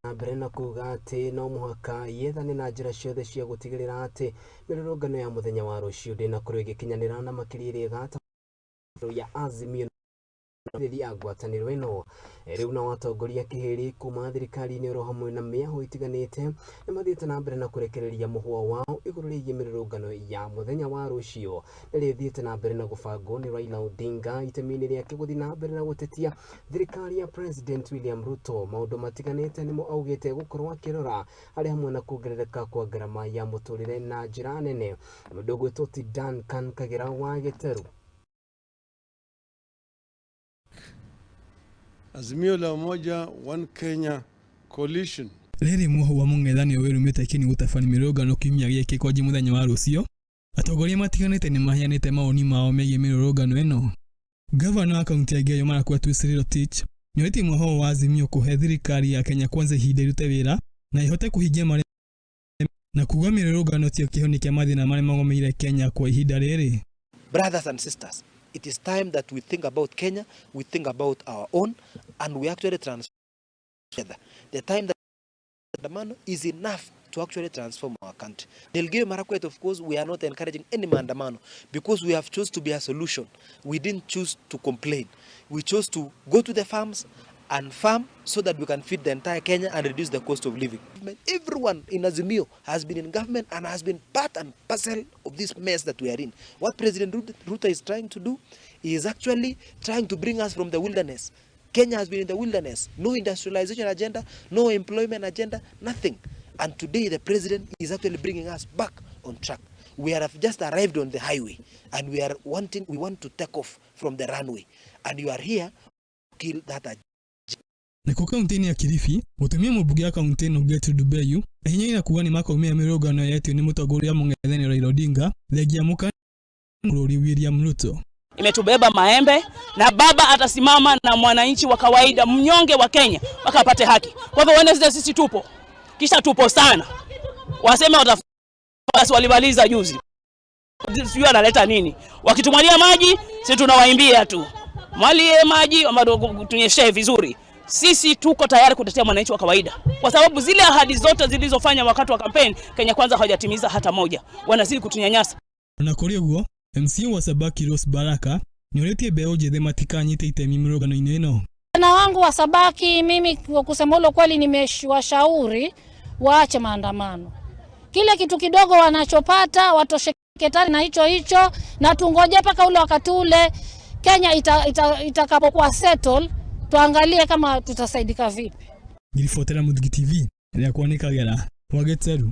Brena kugate no muhaka yethane na njira ciothe cia gutigirira ati mirurugano ya muthenya wa rucio ndina kurigikinyanira na makirire gata ya azimio ya wagatano eno riu na Atongoria kihiri kuma thirikari-ini ro hamwe na miaho itiganite nimathiite na mbere na kurekereria muhwa wao iguru rigie mirurugano ya muthenya wa rucio nirithiite na mbere na gubangwo ni Raila Odinga itemi-ini riake guthi na mbere na gutetia thirikari ya President William Ruto maundu matiganite nimo augite gukorwo akirora ari hamwe na kuongerereka kwa garama ya muturire na njira nene mudogo toti Dan kan kagira wa Giteru. Azimio la Umoja One Kenya Coalition. Riri muho wa mungethaniro wirumite kini gutabania mirurugano kiumia giki kwa muthenya wa rucio. Atongoria matiganite ni mahianite mawoni mao megie mirurugano eno. Governor wa kaunti ya Geyo Marakwet Cyril Tich nyoiti muho wa azimio kuhe thirikari ya Kenya kwanza ihinda irute wira na ihote kuhingia mare na kuga mirurugano tio kihoni kia mathina mare magomeire Kenya kwa ihinda riri. Brothers and sisters, it is time that we think about Kenya, we think about our own, and we actually transform together. The time that maandamano is enough to actually transform our country. Geyo Marakwet, of course, we are not encouraging any maandamano because we have chosen to be a solution. We didn't choose to complain. We chose to go to the farms and farm so that we can feed the entire Kenya and reduce the cost of living. Everyone in Azimio has been in government and has been part and parcel of this mess that we are in. What President Ruto is trying to do is actually trying to bring us from the wilderness. Kenya has been in the wilderness. No industrialization agenda, no employment agenda, nothing. And today the president is actually bringing us back on track. We have just arrived on the highway and we want to take off from the runway. And you are here to kill that agenda. Niko kaunti ya Kilifi, mutumia mubugi ya kaunti no Gertrude Beyu, ehinya ina kuwa ni makaumia mirurugano yetu ni Muthenya mungethaniro Raila Odinga, thegia muka Mururi William Ruto. Imetubeba maembe na baba atasimama na mwananchi wa kawaida mnyonge wa Kenya wakapate haki. Kwa hivyo Wednesday sisi tupo. Kisha tupo sana. Waseme watafasi walibaliza juzi. Sio analeta nini? Wakitumwalia maji, sisi tunawaimbia tu. Mwalie maji ambao tunyeshe vizuri. Sisi tuko tayari kutetea mwananchi wa kawaida. Kwa sababu zile ahadi zote zilizofanya wakati wa kampeni Kenya kwanza hawajatimiza hata moja. Wanazidi kutunyanyasa. Na kuregwo MC wa Sabaki Rose Baraka nyoretie beo jethe matikanite itemi mirurugano-ini eno. Na wangu wa Sabaki mimi kusema hilo kweli nimewashauri waache maandamano. Kile kitu kidogo wanachopata watosheketani na hicho na tungoje paka ule wakati ule Kenya itakapokuwa settle tuangalie kama tutasaidika vipi. Nilifotela Muthenya TV ya kuoneka gara wagetano.